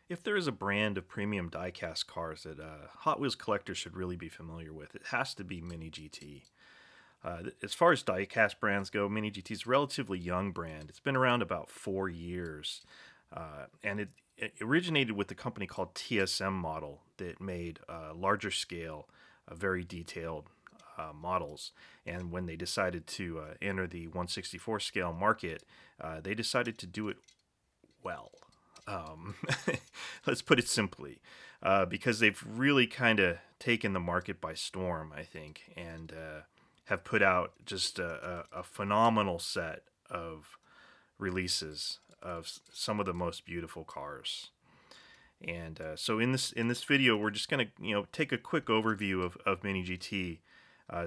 If there is a brand of premium diecast cars that Hot Wheels collectors should really be familiar with, it has to be Mini GT. As far as diecast brands go, Mini GT is a relatively young brand. It's been around about 4 years, and it originated with a company called TSM Model that made larger scale, very detailed models. And when they decided to enter the 164 scale market, they decided to do it well. Um, let's put it simply, because they've really kind of taken the market by storm, I think, and have put out just a phenomenal set of releases of some of the most beautiful cars. And so in this video, we're just gonna take a quick overview of Mini GT,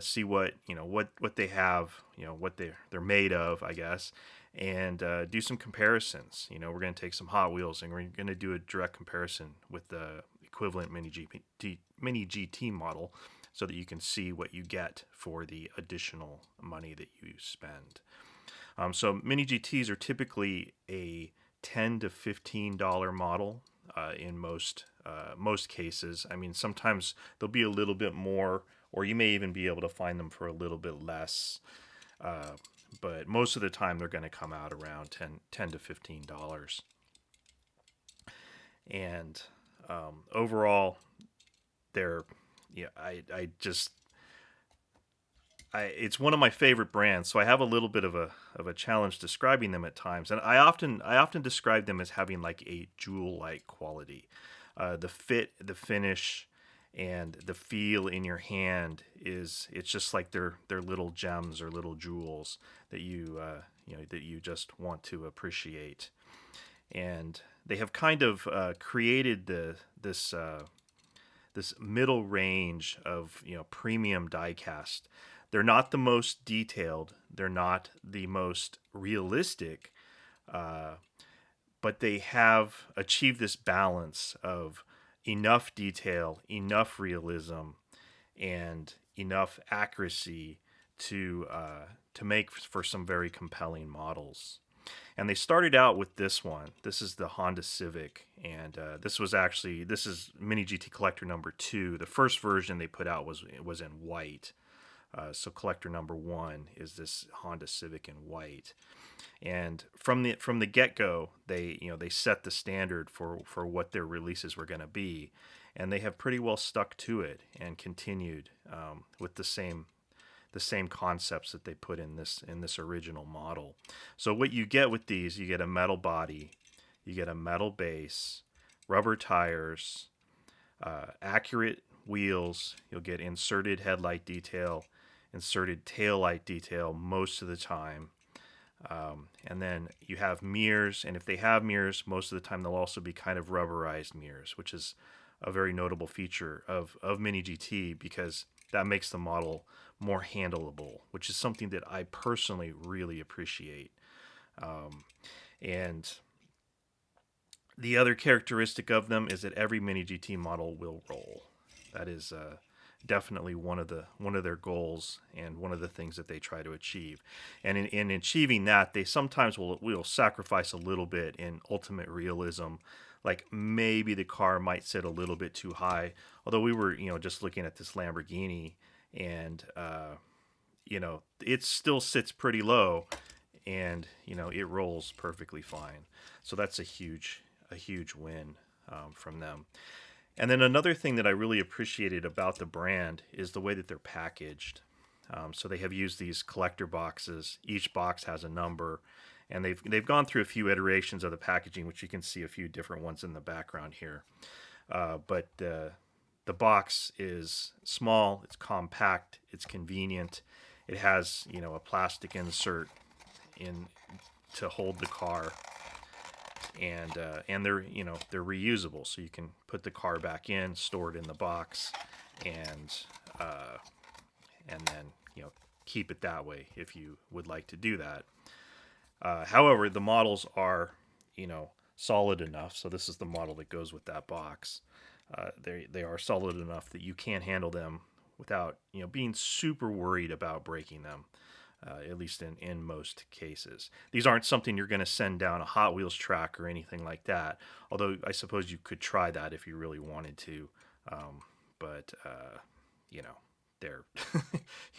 see what what they have, what they're made of, I guess, and do some comparisons. We're gonna take some Hot Wheels and we're gonna do a direct comparison with the equivalent Mini GT model, so that you can see what you get for the additional money that you spend. So Mini GTs are typically a $10 to $15 model in most cases. I mean, sometimes they'll be a little bit more, or you may even be able to find them for a little bit less. But most of the time, they're going to come out around $10 to $15. And overall, they're yeah, I just it's one of my favorite brands, so I have a little bit of a challenge describing them at times, and I often describe them as having like a jewel-like quality. The fit, the finish, and the feel in your hand it's just like they're little gems or little jewels that that you just want to appreciate, and they have kind of created this middle range of premium diecast. They're not the most detailed. They're not the most realistic, uh, but they have achieved this balance of enough detail, enough realism, and enough accuracy to make for some very compelling models. And they started out with this one. This is the Honda Civic, and this is Mini GT Collector number two. The first version they put out was in white. So collector number one is this Honda Civic in white, and from the get go, they set the standard for what their releases were going to be, and they have pretty well stuck to it and continued with the same concepts that they put in this original model. So what you get with these, you get a metal body, you get a metal base, rubber tires, accurate wheels. You'll get inserted headlight detail, inserted tail light detail most of the time. And then you have mirrors, and if they have mirrors, most of the time they'll also be kind of rubberized mirrors, which is a very notable feature of Mini GT, because that makes the model more handleable, which is something that I personally really appreciate. And the other characteristic of them is that every Mini GT model will roll. That is definitely one of their goals and one of the things that they try to achieve. And in achieving that, they sometimes will sacrifice a little bit in ultimate realism. Like maybe the car might sit a little bit too high. Although we were just looking at this Lamborghini, and it still sits pretty low, and it rolls perfectly fine. So that's a huge win from them. And then another thing that I really appreciated about the brand is the way that they're packaged. So they have used these collector boxes. Each box has a number, and they've gone through a few iterations of the packaging, which you can see a few different ones in the background here. But the box is small, it's compact, it's convenient. It has a plastic insert in to hold the car, and they're reusable, so you can put the car back in, store it in the box, and then keep it that way if you would like to do that. However, the models are solid enough. So this is the model that goes with that box. They are solid enough that you can handle them without being super worried about breaking them. at least in most cases. These aren't something you're going to send down a Hot Wheels track or anything like that, although I suppose you could try that if you really wanted to. But you know, they're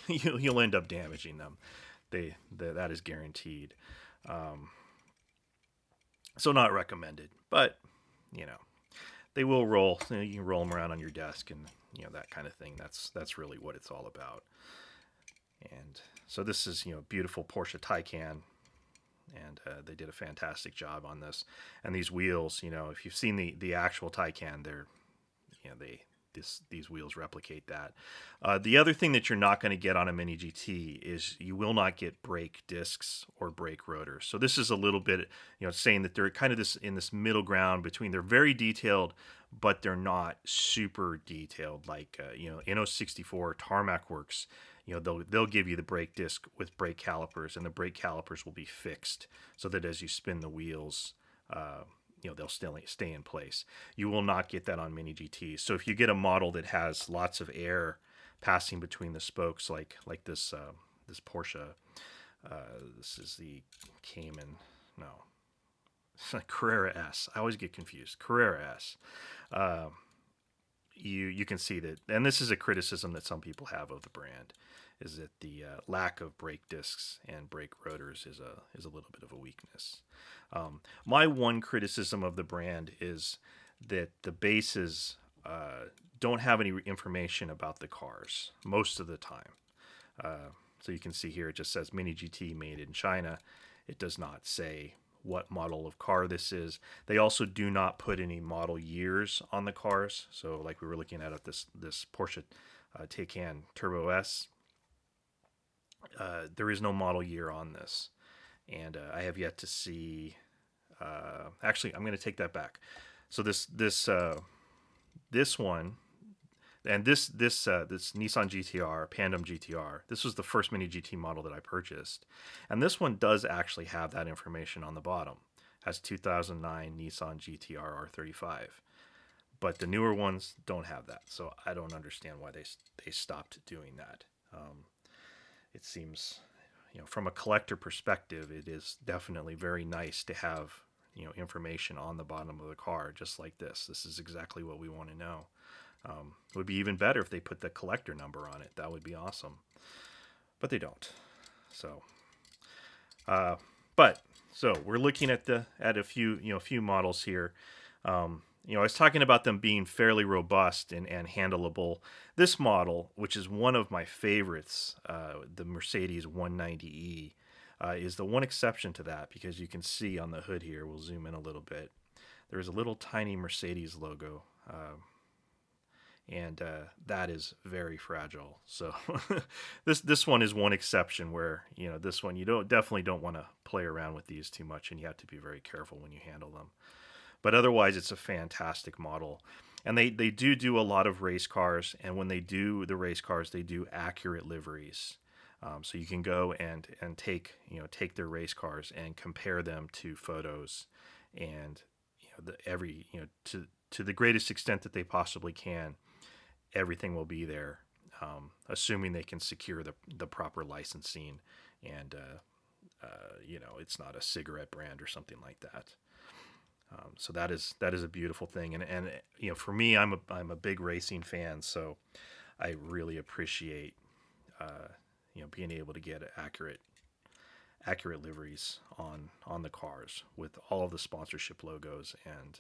you'll end up damaging them. That is guaranteed. So not recommended, but you know, they will roll. You know, you can roll them around on your desk and that kind of thing. That's really what it's all about. And so this is beautiful Porsche Taycan, and they did a fantastic job on this. And these wheels, if you've seen the actual Taycan, these wheels replicate that. The other thing that you're not going to get on a Mini GT is you will not get brake discs or brake rotors. So this is a little bit, saying that they're kind of in this middle ground between, they're very detailed, but they're not super detailed like Inno64 Tarmac Works. They'll give you the brake disc with brake calipers, and the brake calipers will be fixed so that as you spin the wheels, they'll still stay in place. You will not get that on Mini GTs. So if you get a model that has lots of air passing between the spokes, like this this Porsche, this is the Cayman, no, it's like Carrera S. I always get confused. Carrera S. You can see that, and this is a criticism that some people have of the brand, is that the lack of brake discs and brake rotors is a little bit of a weakness. My one criticism of the brand is that the bases don't have any information about the cars most of the time. So you can see here it just says Mini GT made in China. It does not say what model of car this is. They also do not put any model years on the cars. So like we were looking at this Porsche Taycan Turbo S, there is no model year on this. And I have yet to see. Actually, I'm going to take that back. So this one, and this Nissan Gtr, Pandem GTR. This was the first Mini GT model that I purchased, and this one does actually have that information on the bottom. Has 2009 Nissan Gtr R35, but the newer ones don't have that. So I don't understand why they stopped doing that. It seems, from a collector perspective, it is definitely very nice to have, information on the bottom of the car, just like this. This is exactly what we want to know. It would be even better if they put the collector number on it. That would be awesome, but they don't. So, so we're looking at a few models here. I was talking about them being fairly robust and handleable. This model, which is one of my favorites, the Mercedes 190e, is the one exception to that, because you can see on the hood here, we'll zoom in a little bit, there's a little tiny Mercedes logo, and that is very fragile. So this one is one exception where, this one, you definitely don't want to play around with these too much, and you have to be very careful when you handle them. But otherwise, it's a fantastic model. And they do a lot of race cars. And when they do the race cars, they do accurate liveries. So you can go and take their race cars and compare them to photos, and to the greatest extent that they possibly can, everything will be there, assuming they can secure the proper licensing, and it's not a cigarette brand or something like that. So that is a beautiful thing, and for me, I'm a big racing fan, so I really appreciate being able to get accurate liveries on the cars with all of the sponsorship logos and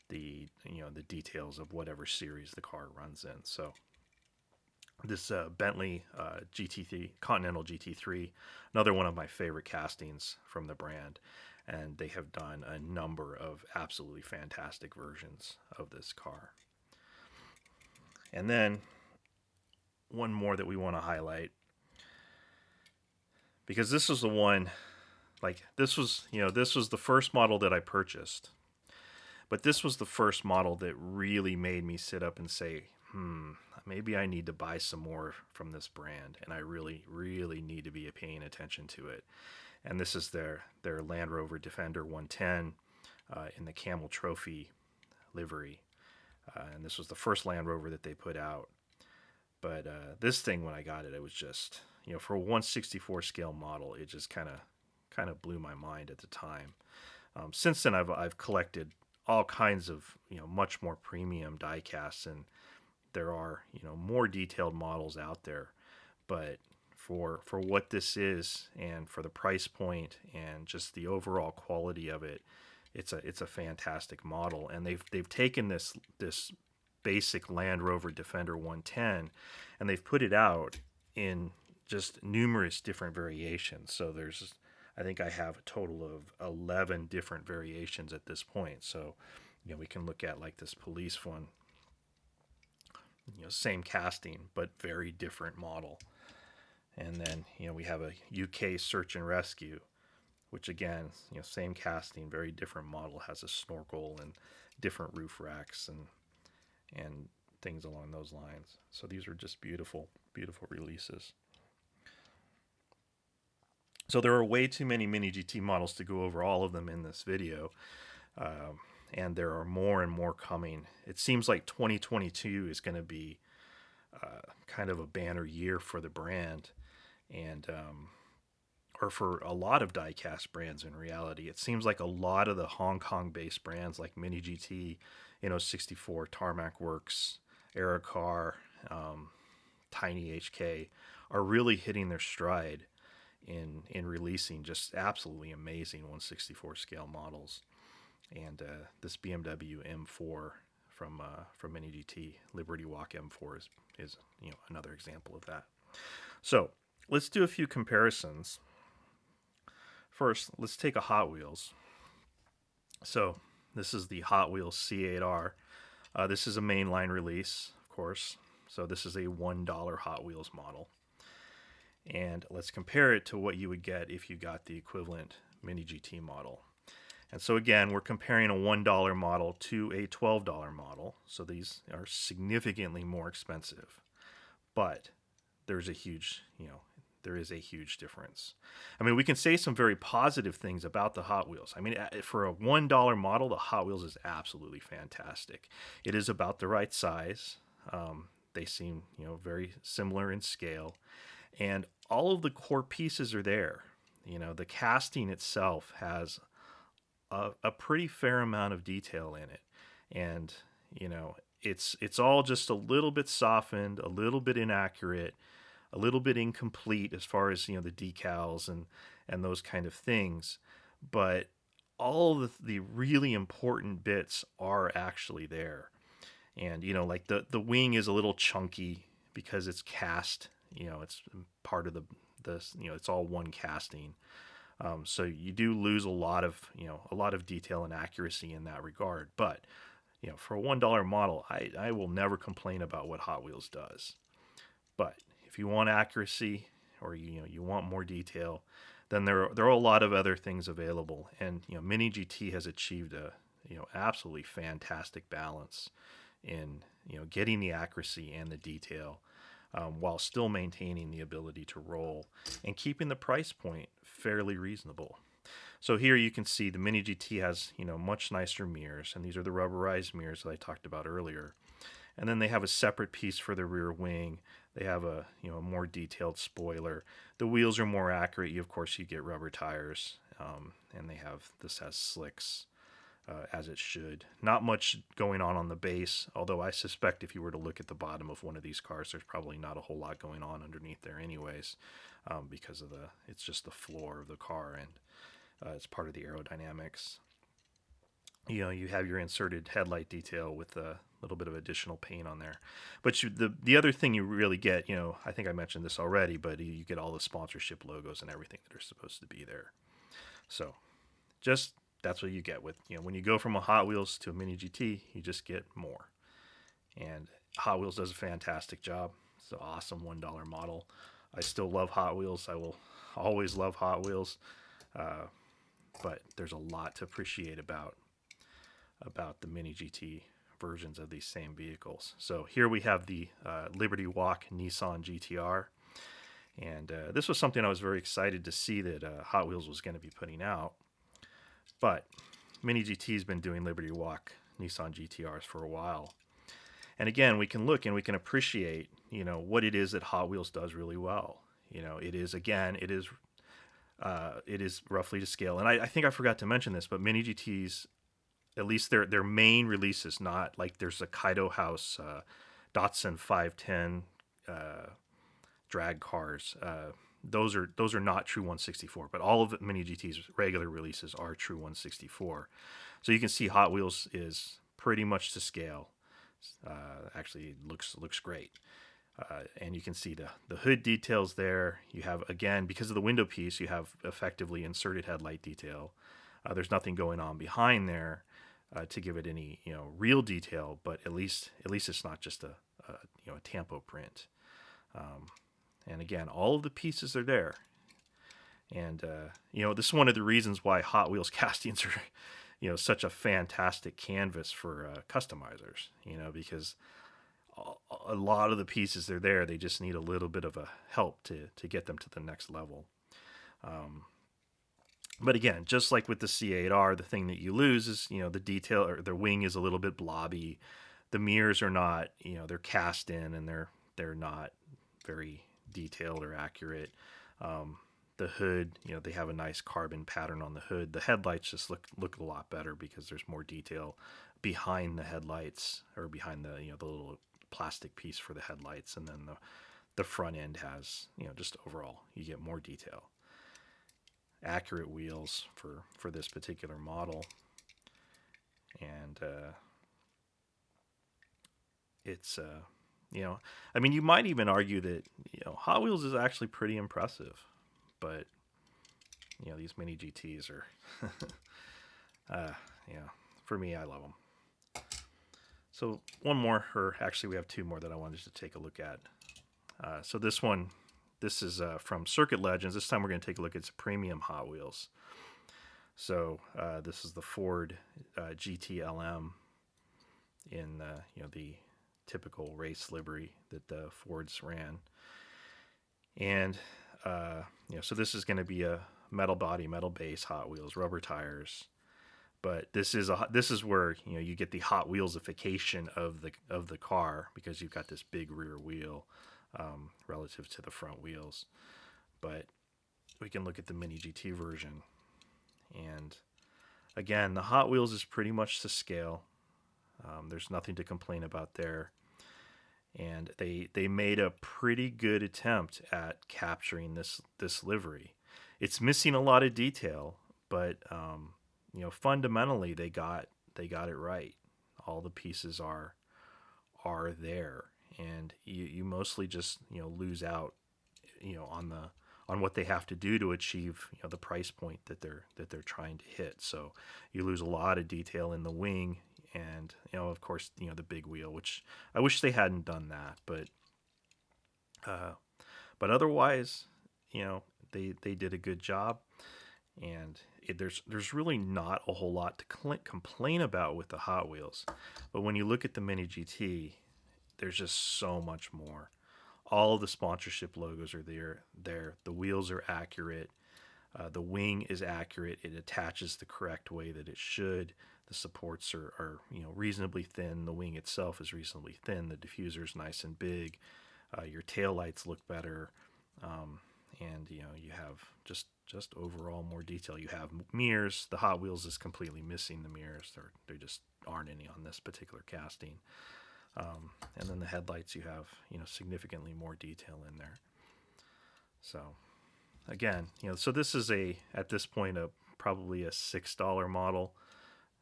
the details of whatever series the car runs in. So this Bentley GT3 Continental GT3, another one of my favorite castings from the brand. And they have done a number of absolutely fantastic versions of this car. And then one more that we want to highlight, because this is the one, this was the first model that I purchased, but this was the first model that really made me sit up and say, maybe I need to buy some more from this brand, and I really, really need to be paying attention to it. And this is their Land Rover Defender 110 in the Camel Trophy livery. And this was the first Land Rover that they put out. But this thing, when I got it, it was just, for a 1/64 scale model, it just kind of blew my mind at the time. Since then, I've collected all kinds of much more premium diecasts, and there are more detailed models out there. But for what this is, and for the price point, and just the overall quality of it, it's a fantastic model. And they've taken this basic Land Rover Defender 110, and they've put it out in just numerous different variations. So I think I have a total of 11 different variations at this point. So, we can look at like this police one, same casting, but very different model. And then, we have a UK search and rescue, which again, same casting, very different model, has a snorkel and different roof racks and things along those lines. So these are just beautiful, beautiful releases. So there are way too many Mini GT models to go over all of them in this video. And there are more and more coming. It seems like 2022 is going to be kind of a banner year for the brand, and or for a lot of diecast brands in reality. It seems like a lot of the Hong Kong-based brands like Mini GT, 64, Tarmac Works, Aerocar, Tiny HK are really hitting their stride in releasing just absolutely amazing 1/64 scale models. And this BMW M4 from Mini GT, Liberty Walk M4 is another example of that. So let's do a few comparisons. First, let's take a Hot Wheels. So this is the Hot Wheels C8R. This is a mainline release, of course. So this is a $1 Hot Wheels model. And let's compare it to what you would get if you got the equivalent Mini GT model. And so again, we're comparing a $1 model to a $12 model. So these are significantly more expensive. But there's a huge, there is a huge difference. I mean, we can say some very positive things about the Hot Wheels. I mean, for a $1 model, the Hot Wheels is absolutely fantastic. It is about the right size. They seem, very similar in scale. And all of the core pieces are there. The casting itself has a pretty fair amount of detail in it. And, it's all just a little bit softened, a little bit inaccurate, a little bit incomplete as far as, the decals and those kind of things. But all of the really important bits are actually there. And, like the wing is a little chunky because it's cast, it's part of the it's all one casting. So you do lose a lot of detail and accuracy in that regard. But, for a $1 model, I will never complain about what Hot Wheels does. But if you want accuracy, or you want more detail, then there are a lot of other things available. And Mini GT has achieved a absolutely fantastic balance in getting the accuracy and the detail, while still maintaining the ability to roll and keeping the price point fairly reasonable. So here you can see the Mini GT has much nicer mirrors, and these are the rubberized mirrors that I talked about earlier. And then they have a separate piece for the rear wing. They have a more detailed spoiler. The wheels are more accurate. Of course, you get rubber tires, and this has slicks, as it should. Not much going on the base, although I suspect if you were to look at the bottom of one of these cars, there's probably not a whole lot going on underneath there anyways, because of it's just the floor of the car, and it's part of the aerodynamics. You have your inserted headlight detail with a little bit of additional paint on there. But the other thing you really get, I think I mentioned this already, but you get all the sponsorship logos and everything that are supposed to be there. So just that's what you get with, when you go from a Hot Wheels to a Mini GT, you just get more. And Hot Wheels does a fantastic job. It's an awesome $1 model. I still love Hot Wheels. I will always love Hot Wheels. But there's a lot to appreciate about the Mini GT versions of these same vehicles. So here we have the Liberty Walk Nissan Gtr. And this was something I was very excited to see that Hot Wheels was going to be putting out. But Mini GT's been doing Liberty Walk Nissan GTRs for a while. And again, we can look and we can appreciate, what it is that Hot Wheels does really well. It is, again, it is roughly to scale. And I think I forgot to mention this, but Mini GTs, at least their main releases, not like there's a Kaido House, Datsun 510 drag cars. Those are not true 164, but all of Mini GT's regular releases are true 164. So you can see Hot Wheels is pretty much to scale. Actually, looks great. And you can see the hood details there. You have, again, because of the window piece, you have effectively inserted headlight detail. There's nothing going on behind there to give it any real detail, but at least it's not just a tampo print. And again, all of the pieces are there. And this is one of the reasons why Hot Wheels castings are such a fantastic canvas for customizers. Because a lot of the pieces are there. They just need a little bit of a help to get them to the next level. But again, just like with the C8R, the thing that you lose is, the detail, or the wing is a little bit blobby. The mirrors are not, they're cast in and they're not very detailed or accurate. The hood, they have a nice carbon pattern on the hood. The headlights just look a lot better because there's more detail behind the headlights, or behind the the little plastic piece for the headlights, and then the front end has, just overall you get more detail. Accurate wheels for this particular model, and it's I mean, you might even argue that Hot Wheels is actually pretty impressive, but these Mini GTs are for me, I love them. So one more, or actually we have two more that I wanted to take a look at. So this is from Circuit Legends. This time we're going to take a look at premium Hot Wheels. So this is the Ford GT-LM in the typical race livery that the Fords ran. And so this is going to be a metal body, metal base Hot Wheels, rubber tires. But this is where you get the Hot Wheelsification of the car, because you've got this big rear wheel relative to the front wheels. But we can look at the Mini GT version, and again, the Hot Wheels is pretty much to scale. There's nothing to complain about there, and they made a pretty good attempt at capturing this livery. It's missing a lot of detail, but fundamentally they got it right. All the pieces are there, and you mostly just lose out on what they have to do to achieve the price point that they're trying to hit. So you lose a lot of detail in the wing, and of course the big wheel, which I wish they hadn't done that, but otherwise they did a good job. And there's really not a whole lot to complain about with the Hot Wheels. But when you look at the Mini GT, there's just so much more. All of the sponsorship logos are there. The wheels are accurate. The wing is accurate. It attaches the correct way that it should. The supports are reasonably thin. The wing itself is reasonably thin. The diffuser is nice and big. Your taillights look better. And you have just overall more detail. You have mirrors. The Hot Wheels is completely missing the mirrors. There just aren't any on this particular casting. And then the headlights, you have significantly more detail in there. So again, so this is at this point probably a $6 model,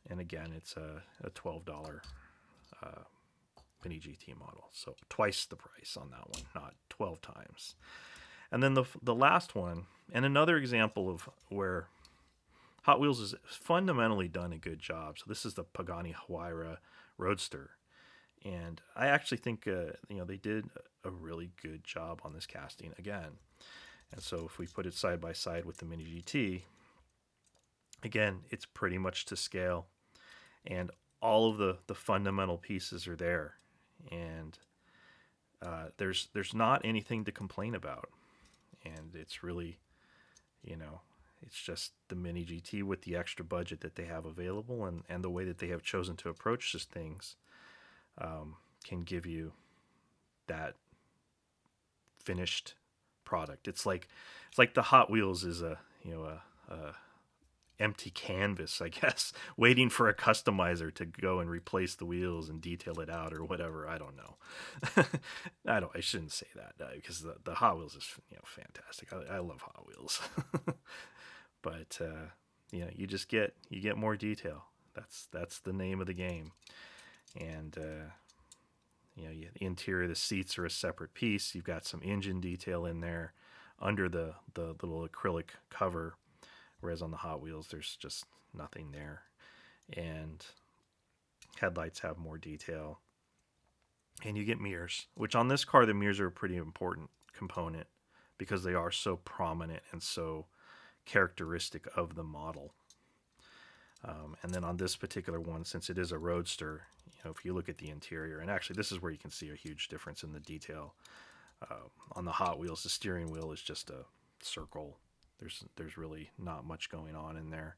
and again it's a $12 Mini GT model. So twice the price on that one, not 12 times. And then the last one, and another example of where Hot Wheels has fundamentally done a good job. So this is the Pagani Huayra Roadster. And I actually think they did a really good job on this casting again. And so if we put it side by side with the Mini GT, again, it's pretty much to scale. And all of the fundamental pieces are there. And there's not anything to complain about. And it's really, it's just the Mini GT with the extra budget that they have available, and the way that they have chosen to approach these things can give you that finished product. It's like the Hot Wheels is a empty canvas, I guess, waiting for a customizer to go and replace the wheels and detail it out or whatever. I don't know. I shouldn't say that because the Hot Wheels is fantastic. I love Hot Wheels, but you just get more detail. That's the name of the game, and the interior of the seats are a separate piece. You've got some engine detail in there under the little acrylic cover, whereas on the Hot Wheels there's just nothing there. And headlights have more detail, and you get mirrors, which on this car the mirrors are a pretty important component because they are so prominent and so characteristic of the model. And then on this particular one, since it is a Roadster, if you look at the interior, and actually this is where you can see a huge difference in the detail. On the Hot Wheels, the steering wheel is just a circle. There's really not much going on in there.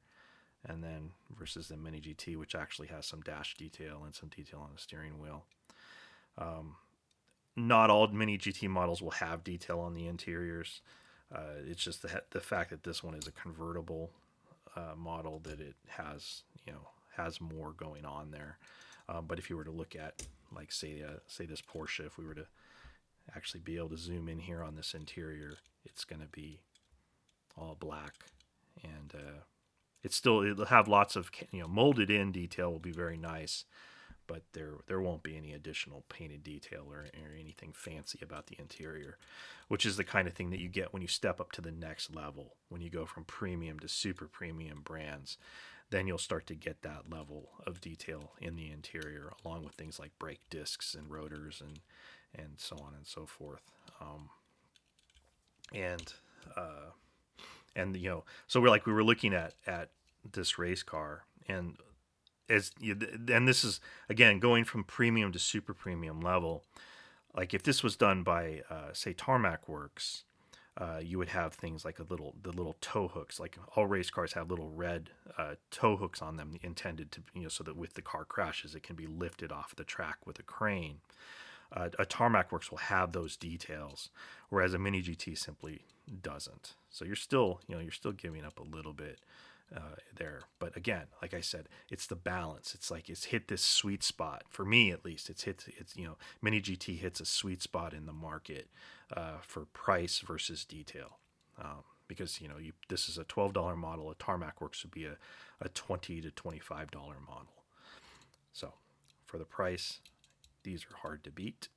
And then versus the Mini GT, which actually has some dash detail and some detail on the steering wheel. Not all Mini GT models will have detail on the interiors. It's just the fact that this one is a convertible model that it has more going on there. But if you were to look at, like, say this Porsche, if we were to actually be able to zoom in here on this interior, it's going to be all black, and it'll have lots of molded in detail, will be very nice, but there won't be any additional painted detail or anything fancy about the interior, which is the kind of thing that you get when you step up to the next level. When you go from premium to super premium brands, then you'll start to get that level of detail in the interior, along with things like brake discs and rotors and so on and so forth. So we were looking at this race car, and this is again going from premium to super premium level. Like if this was done by say Tarmac Works, you would have things like the little tow hooks. Like all race cars have little red tow hooks on them, intended to so that if the car crashes, it can be lifted off the track with a crane. A Tarmac Works will have those details, whereas a Mini GT simply doesn't. So you're still giving up a little bit there. But again, like I said, it's the balance. It's like it's hit this sweet spot, for me at least. It's Mini GT hits a sweet spot in the market for price versus detail. Because this is a $12 model. A Tarmac Works would be a $20 to $25 model. So for the price, these are hard to beat.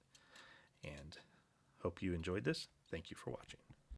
And hope you enjoyed this. Thank you for watching.